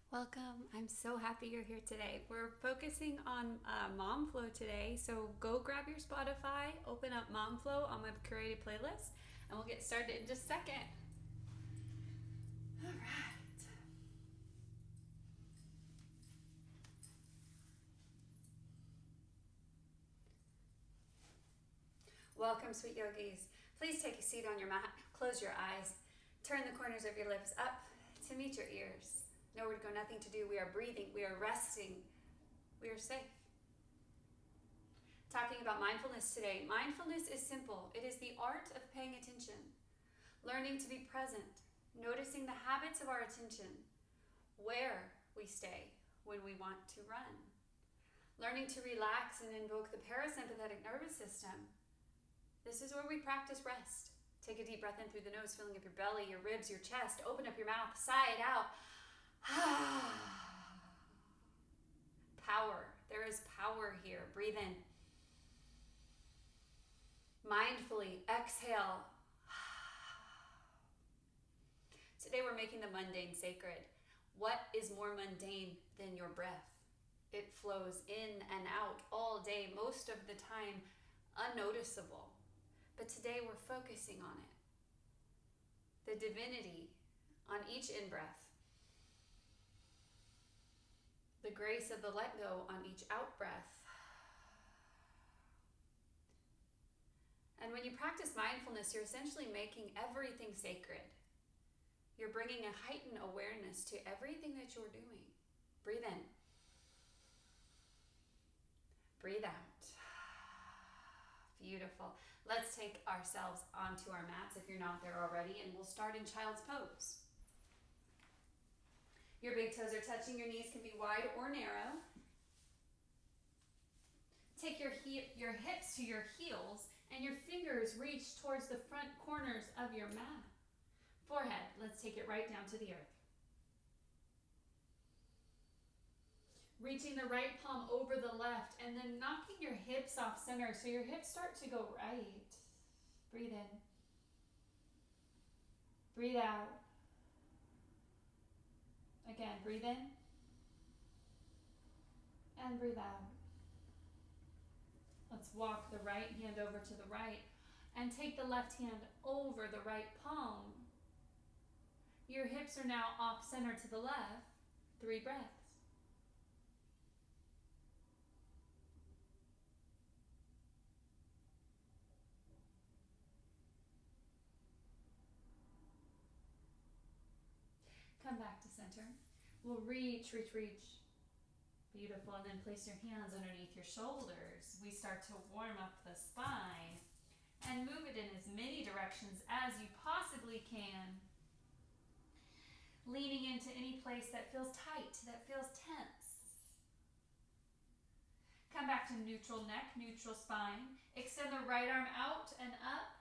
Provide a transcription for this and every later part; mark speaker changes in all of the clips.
Speaker 1: Welcome. I'm so happy you're here today. We're focusing on Mom Flow today. So go grab your Spotify, open up Mom Flow on my curated playlist, and we'll get started in just a second. All right. Welcome, sweet yogis. Please take a seat on your mat. Close your eyes. Turn the corners of your lips up to meet your ears. Nowhere to go, nothing to do. We are breathing. We are resting. We are safe. Talking about mindfulness today. Mindfulness is simple. It is the art of paying attention, learning to be present, noticing the habits of our attention, where we stay when we want to run, learning to relax and invoke the parasympathetic nervous system. This is where we practice rest. Take a deep breath in through the nose, filling up your belly, your ribs, your chest. Open up your mouth, sigh it out. Power. There is power here. Breathe in. Mindfully exhale. Today we're making the mundane sacred. What is more mundane than your breath? It flows in and out all day, most of the time unnoticeable. But today we're focusing on it. The divinity on each in-breath. The grace of the let go on each out-breath. And when you practice mindfulness, you're essentially making everything sacred. You're bringing a heightened awareness to everything that you're doing. Breathe in. Breathe out. Beautiful. Let's take ourselves onto our mats if you're not there already, and we'll start in child's pose. Your big toes are touching, your knees can be wide or narrow. Take your hips to your heels, and your fingers reach towards the front corners of your mat. Forehead, let's take it right down to the earth. Reaching the right palm over the left, and then knocking your hips off center so your hips start to go right. Breathe in. Breathe out. Again, breathe in. And breathe out. Let's walk the right hand over to the right and take the left hand over the right palm. Your hips are now off center to the left. 3 breaths. Come back to center. We'll reach. Beautiful. And then place your hands underneath your shoulders. We start to warm up the spine and move it in as many directions as you possibly can. Leaning into any place that feels tight, that feels tense. Come back to neutral neck, neutral spine. Extend the right arm out and up.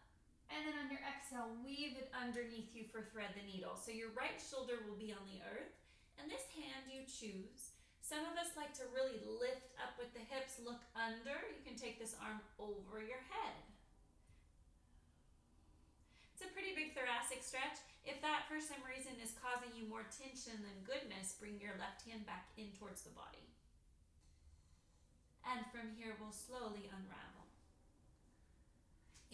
Speaker 1: And then on your exhale, weave it underneath you for thread the needle. So your right shoulder will be on the earth, and this hand you choose. Some of us like to really lift up with the hips, look under. You can take this arm over your head. It's a pretty big thoracic stretch. If that for some reason is causing you more tension than goodness, bring your left hand back in towards the body. And from here, we'll slowly unravel.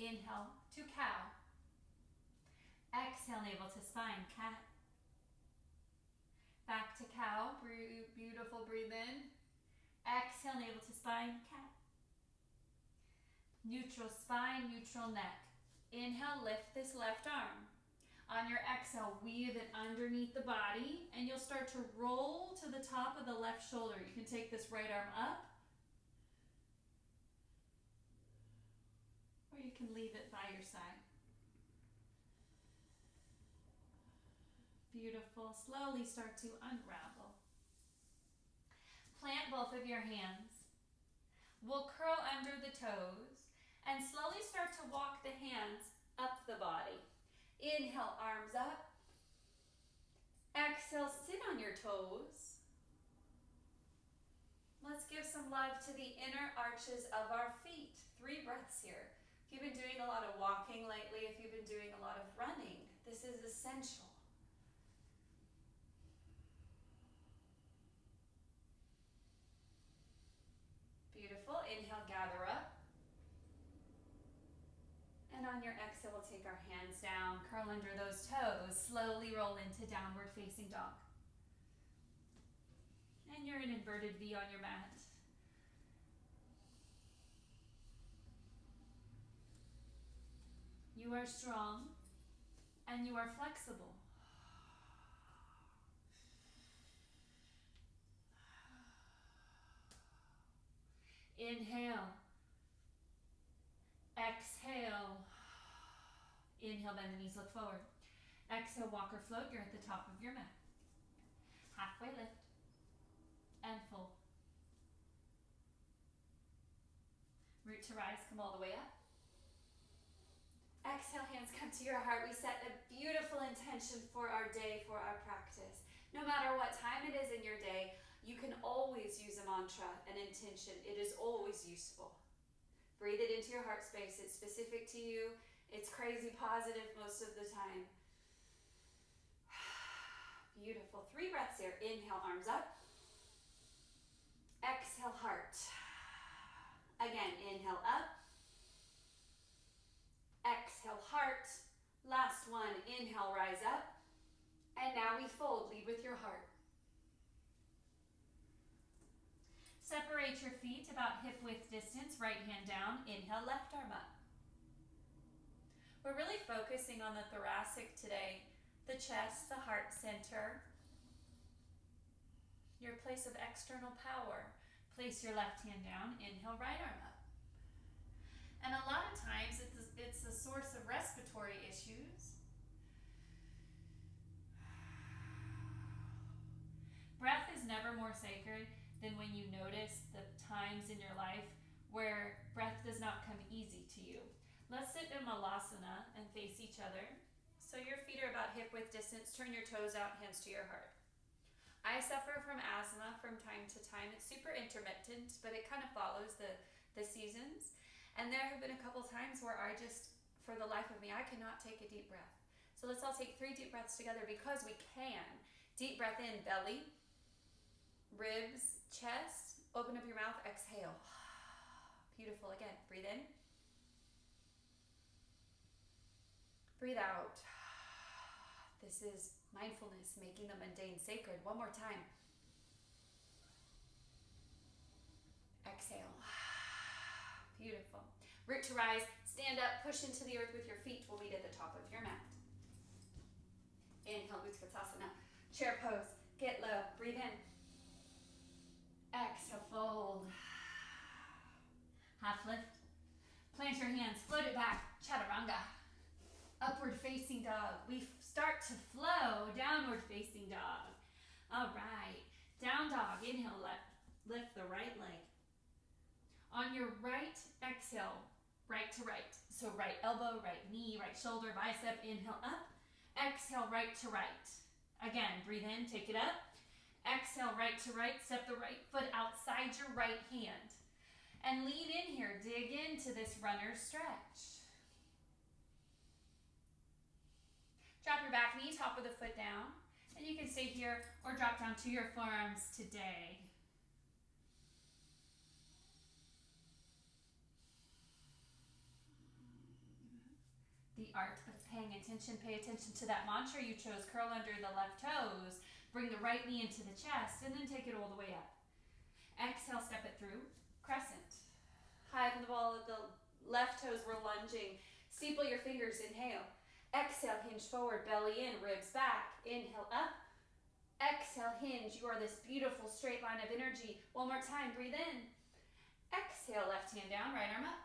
Speaker 1: Inhale to cow. Exhale, navel to spine, cat. Back to cow, beautiful, breathe in. Exhale, navel to spine, cat. Neutral spine, neutral neck. Inhale, lift this left arm. On your exhale, weave it underneath the body, and you'll start to roll to the top of the left shoulder. You can take this right arm up, or you can leave it by your side. Beautiful. Slowly start to unravel. Plant both of your hands. We'll curl under the toes and slowly start to walk the hands up the body. Inhale, arms up. Exhale, sit on your toes. Let's give some love to the inner arches of our feet. 3 breaths here. If you've been doing a lot of walking lately, if you've been doing a lot of running, this is essential. exhale, we'll take our hands down, curl under those toes, slowly roll into downward facing dog. And you're in inverted V on your mat. You are strong and you are flexible. Inhale. Exhale. Inhale, bend the knees, look forward. Exhale, walk or float, you're at the top of your mat. Halfway lift and fold. Root to rise, come all the way up. Exhale, hands come to your heart. We set a beautiful intention for our day, for our practice. No matter what time it is in your day, you can always use a mantra, an intention. It is always useful. Breathe it into your heart space. It's specific to you. It's crazy positive most of the time. Beautiful. 3 breaths here. Inhale, arms up. Exhale, heart. Again, inhale up. Exhale, heart. Last one. Inhale, rise up. And now we fold. Lead with your heart. Separate your feet about hip-width distance, right hand down. Inhale, left arm up. We're really focusing on the thoracic today, the chest, the heart center, your place of external power. Place your left hand down. Inhale, right arm up. And a lot of times it's a source of respiratory issues. Breath is never more sacred than when you notice the times in your life where breath does not come easy to you. Let's sit in Malasana and face each other. So your feet are about hip-width distance. Turn your toes out, hands to your heart. I suffer from asthma from time to time. It's super intermittent, but it kind of follows the seasons. And there have been a couple times where I just, for the life of me, I cannot take a deep breath. So let's all take 3 deep breaths together because we can. Deep breath in, belly, ribs, chest. Open up your mouth, exhale. Beautiful. Again, breathe in. Breathe out. This is mindfulness, making the mundane sacred. One more time. Exhale. Beautiful. Root to rise. Stand up, push into the earth with your feet. We'll meet at the top of your mat. Inhale, Utkatasana. Chair pose. Get low. Breathe in. Exhale, fold. Half lift. Plant your hands, float it back. Chaturanga. Upward facing dog. We start to flow. Downward facing dog. All right. Down dog. Inhale, lift the right leg. On your right exhale, right to right. So right elbow, right knee, right shoulder, bicep. Inhale up. Exhale, right to right. Again, breathe in, take it up. Exhale, right to right. Step the right foot outside your right hand. And lean in here. Dig into this runner stretch. Drop your back knee, top of the foot down. And you can stay here or drop down to your forearms today. The art of paying attention. Pay attention to that mantra you chose. Curl under the left toes. Bring the right knee into the chest and then take it all the way up. Exhale, step it through. Crescent. High up in the ball of the left toes, we're lunging. Steeple your fingers, inhale. Exhale, hinge forward, belly in, ribs back. Inhale, up. Exhale, hinge. You are this beautiful straight line of energy. One more time, breathe in. Exhale, left hand down, right arm up.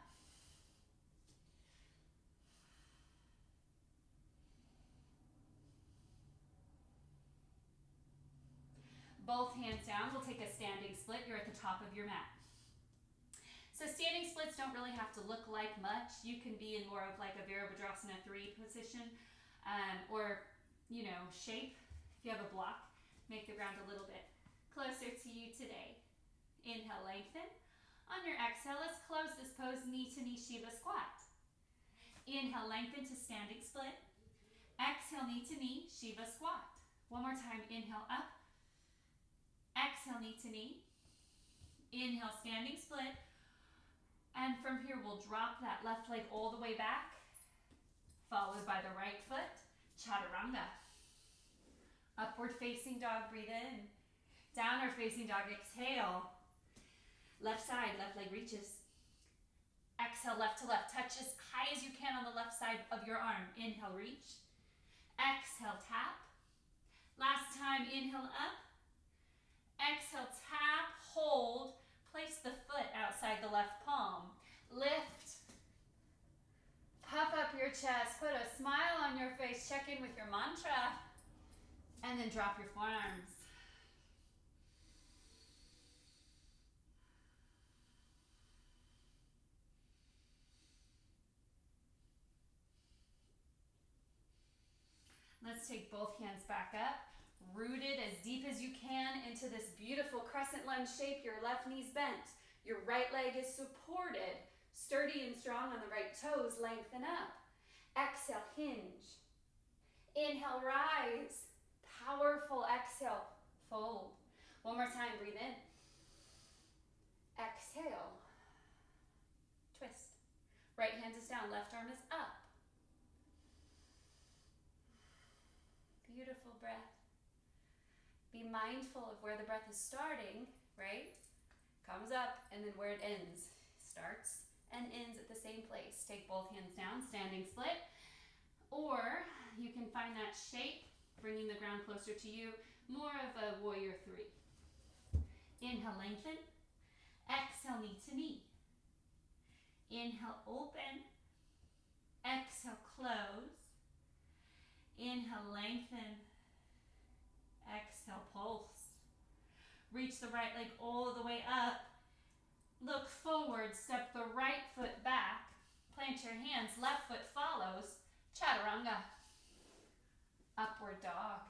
Speaker 1: Both hands down. We'll take a standing split. You're at the top of your mat. So standing splits don't really have to look like much. You can be in more of like a Virabhadrasana 3 position or, shape. If you have a block, make the ground a little bit closer to you today. Inhale, lengthen. On your exhale, let's close this pose, knee to knee Shiva squat. Inhale, lengthen to standing split. Exhale, knee to knee Shiva squat. One more time, inhale, up. Exhale, knee to knee. Inhale, standing split. And from here, we'll drop that left leg all the way back. followed by the right foot, chaturanga. Upward facing dog, breathe in. Downward facing dog, exhale. Left side, left leg reaches. Exhale, left to left, touch as high as you can on the left side of your arm. Inhale, reach. Exhale, tap. Last time, inhale up. Exhale, tap, hold. Place the foot outside the left palm. Lift. Puff up your chest. Put a smile on your face. Check in with your mantra. And then drop your forearms. Let's take both hands back up. Rooted as deep as you can into this beautiful crescent lunge shape. Your left knee's bent. Your right leg is supported. Sturdy and strong on the right toes. Lengthen up. Exhale, hinge. Inhale, rise. Powerful exhale, fold. One more time, breathe in. Exhale. Twist. Right hand is down, left arm is up. Beautiful breath. Be mindful of where the breath is starting, right? Comes up, and then where it ends. Starts and ends at the same place. Take both hands down, standing split. Or you can find that shape, bringing the ground closer to you, more of a warrior three. Inhale, lengthen. Exhale, knee to knee. Inhale, open. Exhale, close. Inhale, lengthen. Exhale, pulse. Reach the right leg all the way up. Look forward, step the right foot back. Plant your hands, left foot follows. Chaturanga. Upward dog.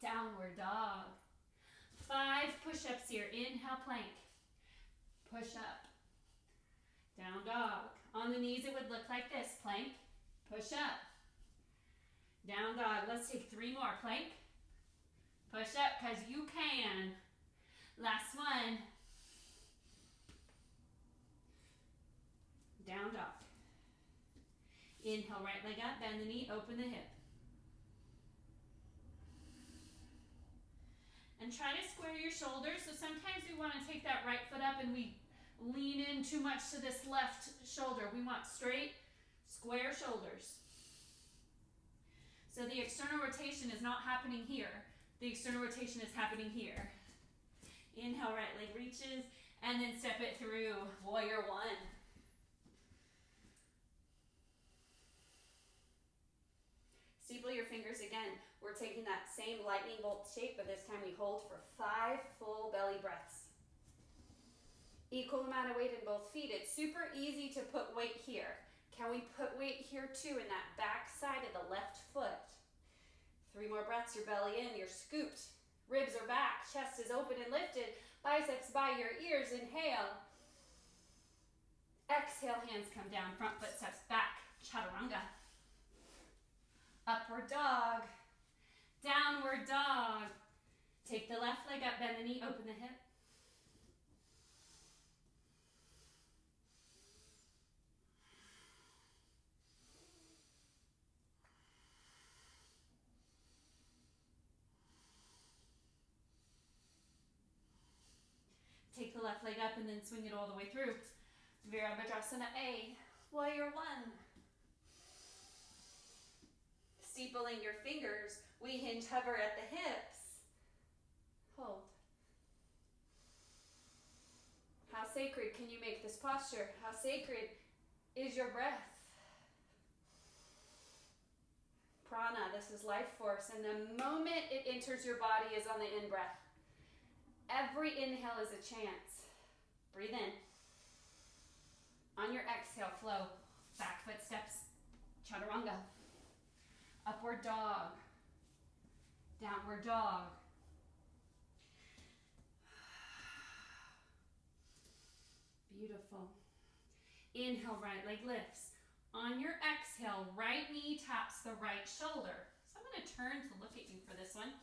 Speaker 1: Downward dog. 5 push-ups here. Inhale, plank. Push up. Down dog. On the knees it would look like this. Plank. Push up. Down dog. Let's take 3 more. Plank. Push up because you can. Last one. Down dog. Inhale, right leg up, bend the knee, open the hip. And try to square your shoulders. So sometimes we want to take that right foot up and we lean in too much to this left shoulder. We want straight, square shoulders. So the external rotation is not happening here. The external rotation is happening here. Inhale, right leg reaches, and then step it through, warrior one. Steeple your fingers again. We're taking that same lightning bolt shape, but this time we hold for 5 full belly breaths. Equal amount of weight in both feet. It's super easy to put weight here. Can we put weight here too in that back side of the left foot? 3 more breaths, your belly in, you're scooped. Ribs are back, chest is open and lifted. Biceps by your ears, inhale. Exhale, hands come down, front foot steps back, chaturanga. Upward dog, downward dog. Take the left leg up, bend the knee, open the hip. Take the left leg up and then swing it all the way through. Virabhadrasana A, warrior one. Steepling your fingers, we hinge hover at the hips. Hold. How sacred can you make this posture? How sacred is your breath? Prana, this is life force, and the moment it enters your body is on the in-breath. Every inhale is a chance. Breathe in. On your exhale, flow. Back foot steps, chaturanga. Upward dog. Downward dog. Beautiful. Inhale, right leg lifts. On your exhale, right knee taps the right shoulder. So I'm going to turn to look at you for this one.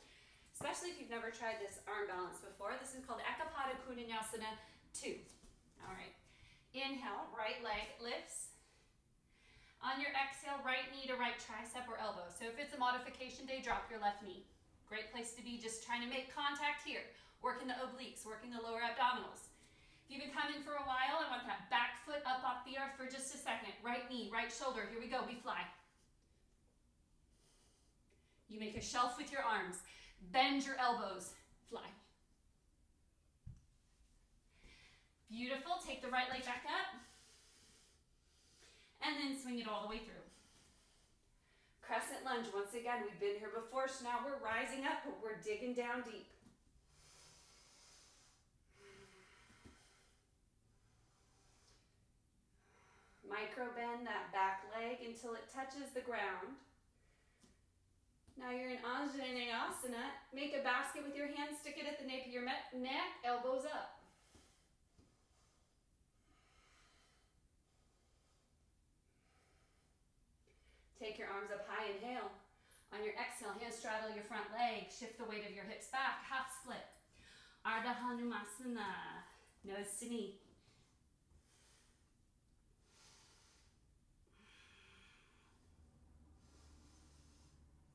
Speaker 1: Especially if you've never tried this arm balance before. This is called Ekapada Kunanyasana 2. All right. Inhale, right leg lifts. On your exhale, right knee to right tricep or elbow. So if it's a modification day, drop your left knee. Great place to be, just trying to make contact here. Working the obliques, working the lower abdominals. If you've been coming for a while, I want that back foot up off the earth for just a second. Right knee, right shoulder. Here we go, we fly. You make a shelf with your arms. Bend your elbows, fly. Beautiful, take the right leg back up. And then swing it all the way through. Crescent lunge, once again, we've been here before, so now we're rising up, but we're digging down deep. Micro bend that back leg until it touches the ground. Now you're in Anjaneyasana. Make a basket with your hands, stick it at the nape of your neck, elbows up. Take your arms up high, inhale. On your exhale, hand straddle your front leg, shift the weight of your hips back, half split. Ardha Hanumasana, nose to knee.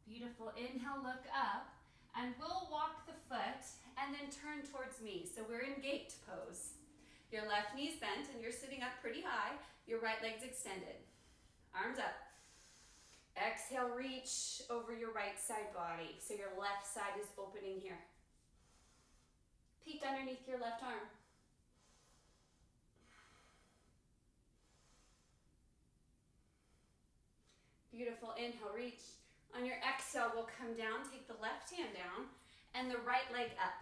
Speaker 1: Beautiful, inhale, look up, and we'll walk the foot and then turn towards me. So we're in gate pose. Your left knee's bent and you're sitting up pretty high, your right leg's extended. Arms up. Exhale, reach over your right side body. So your left side is opening here. Peek underneath your left arm. Beautiful, inhale, reach. On your exhale, we'll come down, take the left hand down, and the right leg up.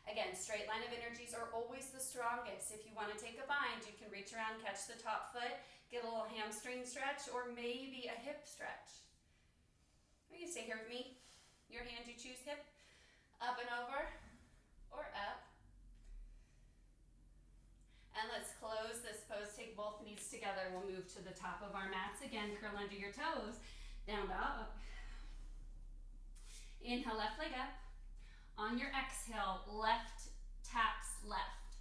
Speaker 1: Again, straight line of energies are always the strongest. If you want to take a bind, you can reach around, catch the top foot, get a little hamstring stretch, or maybe a hip stretch. Or you stay here with me. Your hand you choose, hip, up and over, or up. And let's close this pose. Take both knees together. We'll move to the top of our mats. Again, curl under your toes, down dog. Inhale, left leg up. On your exhale, left taps left.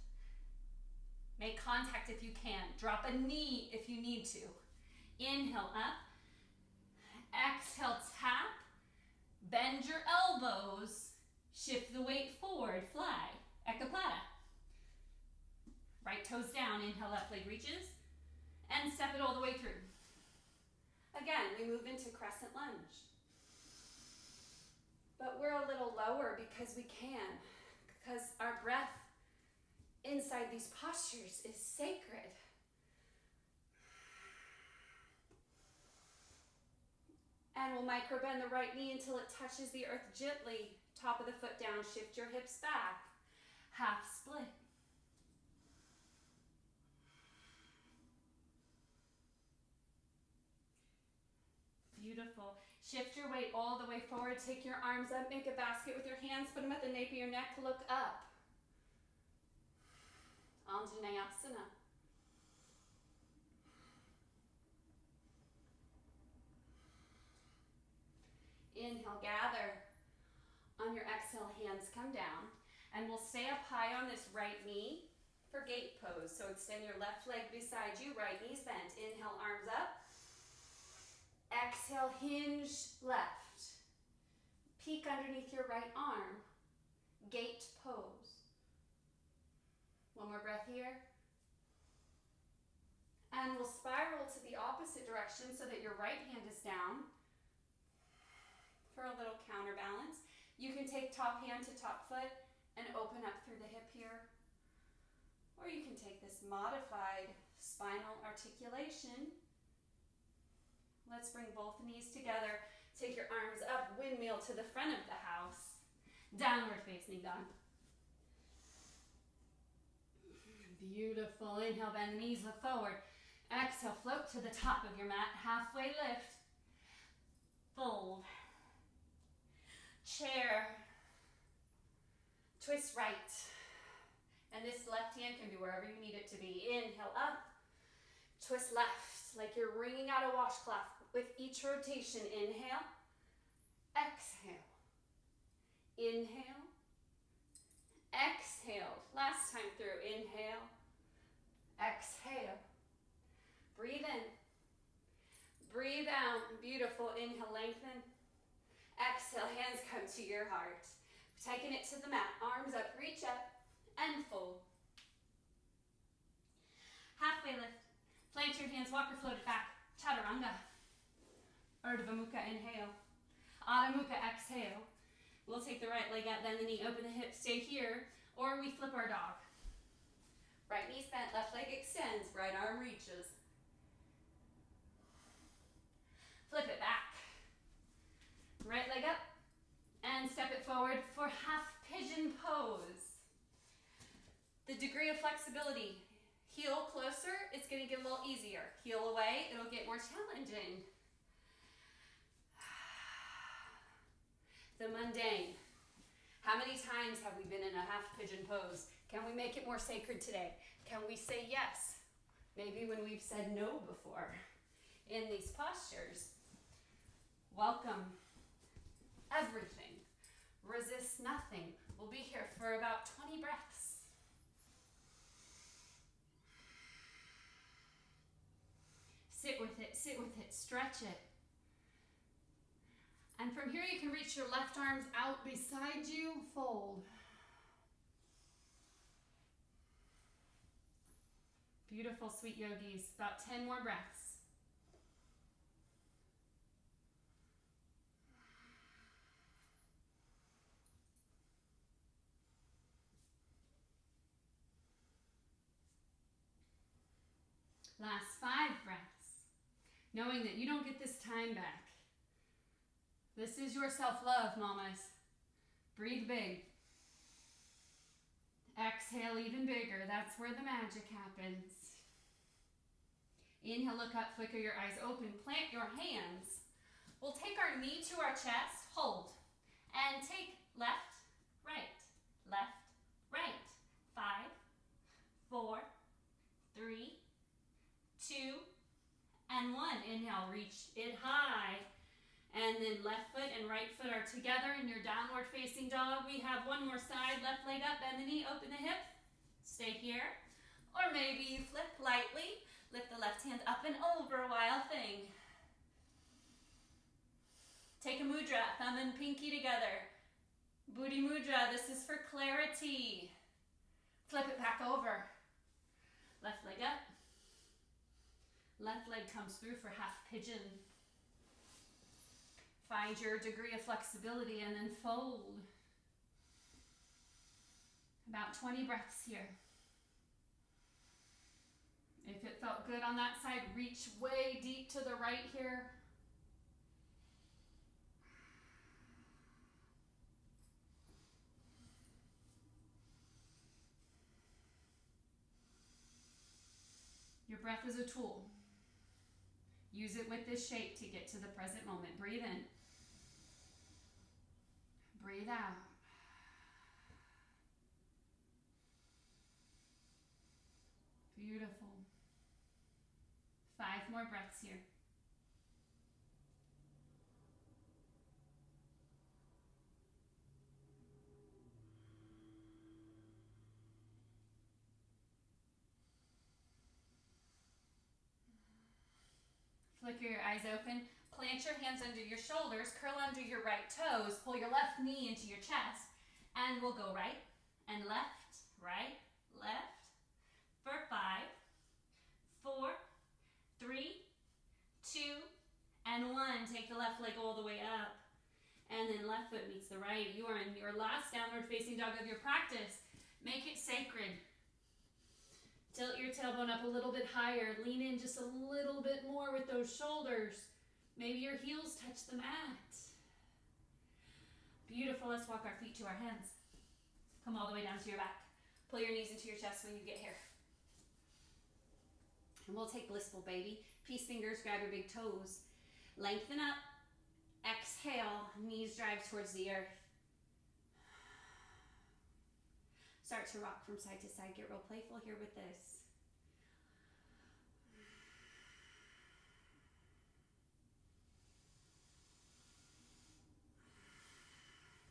Speaker 1: Make contact if you can. Drop a knee if you need to. Inhale up. Exhale, tap. Bend your elbows. Shift the weight forward, fly. Ekapada. Right toes down, inhale, left leg reaches. And step it all the way through. Again, we move into crescent lunge. But we're a little lower because we can. Because our breath inside these postures is sacred. And we'll micro bend the right knee until it touches the earth gently. Top of the foot down, shift your hips back. Half split. Beautiful. Shift your weight all the way forward. Take your arms up. Make a basket with your hands. Put them at the nape of your neck. Look up. Anjaneyasana. Inhale, gather. On your exhale, hands come down. And we'll stay up high on this right knee for gate pose. So extend your left leg beside you. Right knee's bent. Inhale, arms up. Exhale, hinge left. Peek underneath your right arm. Gate pose. One more breath here. And we'll spiral to the opposite direction so that your right hand is down for a little counterbalance. You can take top hand to top foot and open up through the hip here. Or you can take this modified spinal articulation. Let's bring both knees together. Take your arms up, windmill to the front of the house. Downward facing dog. Beautiful. Inhale, bend the knees, look forward. Exhale, float to the top of your mat. Halfway lift. Fold. Chair. Twist right. And this left hand can be wherever you need it to be. Inhale, up. Twist left, like you're wringing out a washcloth. With each rotation, inhale, exhale, inhale, exhale. Last time through, inhale, exhale, breathe out. Beautiful. Inhale, lengthen. Exhale, hands come to your heart. Taking it to the mat. Arms up, reach up, and fold. Halfway lift. Plant your hands, walk or float it back. Chaturanga. Urdhva Mukha, inhale. Adho Mukha, exhale. We'll take the right leg out, bend the knee, open the hips, stay here, or we flip our dog. Right knee's bent, left leg extends, right arm reaches. Flip it back. Right leg up, and step it forward for half pigeon pose. The degree of flexibility. Heel closer, it's going to get a little easier. Heel away, it'll get more challenging. The mundane. How many times have we been in a half pigeon pose? Can we make it more sacred today? Can we say yes? Maybe when we've said no before in these postures. Welcome everything. Resist nothing. We'll be here for about 20 breaths. Sit with it, stretch it. And from here you can reach your left arms out beside you, fold. Beautiful, sweet yogis. About 10 more breaths. Last 5 breaths. Knowing that you don't get this time back. This is your self-love, mamas. Breathe big. Exhale even bigger. That's where the magic happens. Inhale, look up, flicker your eyes open. Plant your hands. We'll take our knee to our chest. Hold. And take left, right, left, right. 5, 4, 3, 2, and 1. Inhale, reach it high. And then left foot and right foot are together in your downward facing dog. We have one more side, left leg up, bend the knee, open the hip. Stay here. Or maybe you flip lightly. Lift the left hand up and over, wild thing. Take a mudra, thumb and pinky together. Buddhi mudra, this is for clarity. Flip it back over. Left leg up. Left leg comes through for half pigeon. Find your degree of flexibility and then fold. About 20 breaths here. If it felt good on that side, reach way deep to the right here. Your breath is a tool. Use it with this shape to get to the present moment. Breathe in. Breathe out. Beautiful. 5 more breaths here. Flicker your eyes open. Plant your hands under your shoulders. Curl under your right toes. Pull your left knee into your chest. And we'll go right and left, right, left. For 5, 4, 3, 2, and 1. Take the left leg all the way up. And then left foot meets the right. You are in your last downward facing dog of your practice. Make it sacred. Tilt your tailbone up a little bit higher. Lean in just a little bit more with those shoulders. Maybe your heels touch the mat. Beautiful. Let's walk our feet to our hands. Come all the way down to your back. Pull your knees into your chest when you get here. And we'll take blissful baby. Peace fingers, grab your big toes. Lengthen up. Exhale, knees drive towards the earth. Start to rock from side to side. Get real playful here with this.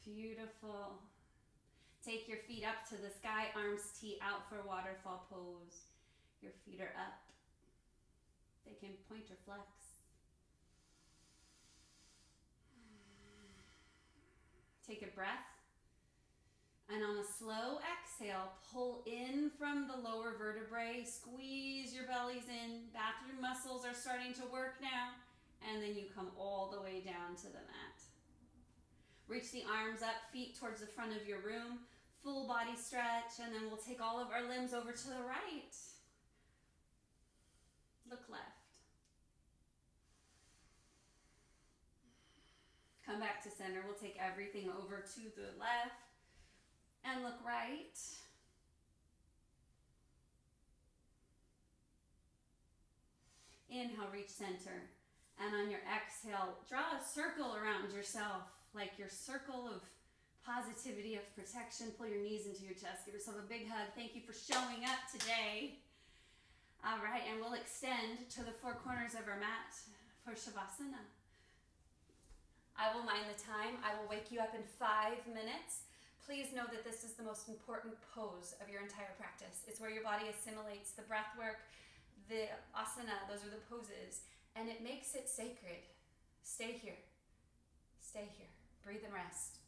Speaker 1: Beautiful. Take your feet up to the sky, arms tee out for waterfall pose. Your feet are up. They can point or flex. Take a breath. And on a slow exhale, pull in from the lower vertebrae, squeeze your bellies in, bathroom muscles are starting to work now, and then you come all the way down to the mat. Reach the arms up, feet towards the front of your room, full body stretch, and then we'll take all of our limbs over to the right. Look left. Come back to center. We'll take everything over to the left. And look right. Inhale, reach center. And on your exhale, draw a circle around yourself, like your circle of positivity, of protection. Pull your knees into your chest. Give yourself a big hug. Thank you for showing up today. All right, and we'll extend to the four corners of our mat for Savasana. I will mind the time. I will wake you up in 5 minutes. Please know that this is the most important pose of your entire practice. It's where your body assimilates the breath work, the asana, those are the poses, and it makes it sacred. Stay here. Stay here. Breathe and rest.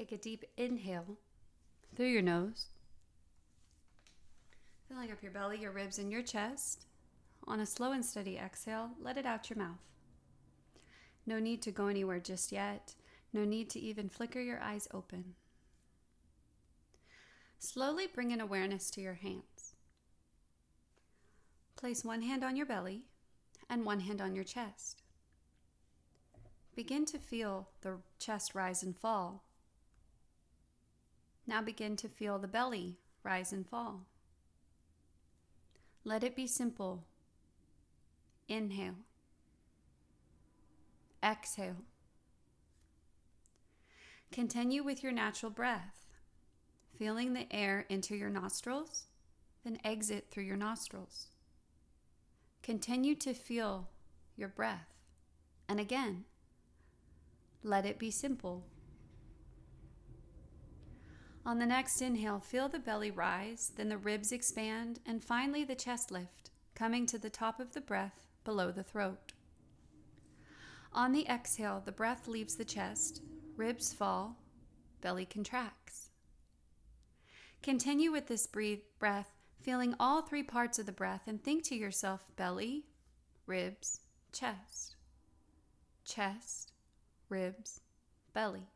Speaker 1: Take a deep inhale through your nose, filling up your belly, your ribs, and your chest. On a slow and steady exhale, let it out your mouth. No need to go anywhere just yet. No need to even flicker your eyes open. Slowly bring in awareness to your hands. Place one hand on your belly and one hand on your chest. Begin to feel the chest rise and fall. Now begin to feel the belly rise and fall. Let it be simple. Inhale. Exhale. Continue with your natural breath, feeling the air enter your nostrils, then exit through your nostrils. Continue to feel your breath. And again, let it be simple. On the next inhale, feel the belly rise, then the ribs expand, and finally the chest lift, coming to the top of the breath below the throat. On the exhale, the breath leaves the chest, ribs fall, belly contracts. Continue with this breath, feeling all three parts of the breath, and think to yourself, belly, ribs, chest. Chest, ribs, belly.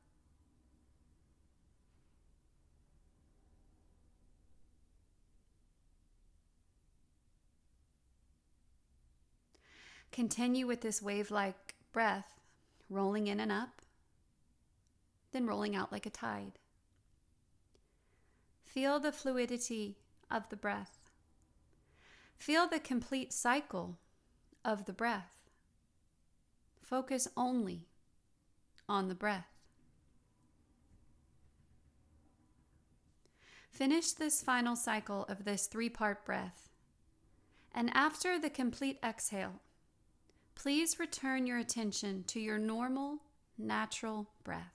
Speaker 1: Continue with this wave-like breath, rolling in and up, then rolling out like a tide. Feel the fluidity of the breath. Feel the complete cycle of the breath. Focus only on the breath. Finish this final cycle of this three-part breath, and after the complete exhale, please return your attention to your normal, natural breath.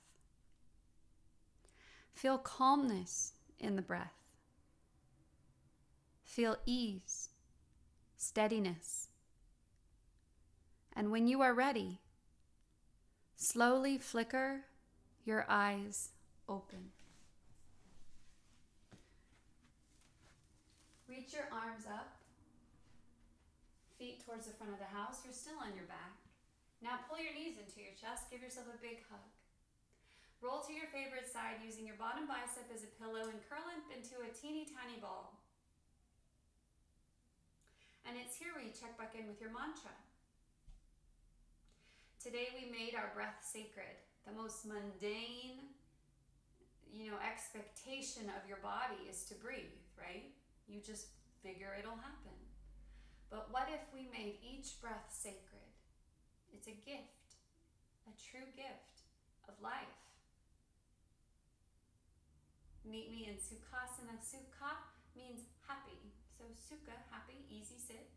Speaker 1: Feel calmness in the breath. Feel ease, steadiness. And when you are ready, slowly flicker your eyes open. Reach your arms up. Feet towards the front of the house. You're still on your back. Now pull your knees into your chest. Give yourself a big hug. Roll to your favorite side using your bottom bicep as a pillow and curl up into a teeny tiny ball. And it's here where you check back in with your mantra. Today we made our breath sacred. The most mundane, expectation of your body is to breathe, right? You just figure it'll happen. But what if we made each breath sacred? It's a gift, a true gift of life. Meet me in Sukhasana. Sukha means happy. So Sukha, happy, easy sit.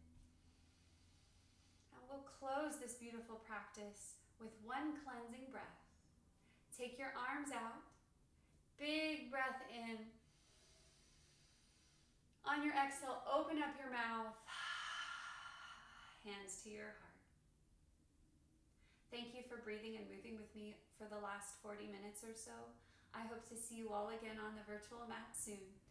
Speaker 1: And we'll close this beautiful practice with one cleansing breath. Take your arms out. Big breath in. On your exhale, open up your mouth. Hands to your heart. Thank you for breathing and moving with me for the last 40 minutes or so. I hope to see you all again on the virtual mat soon.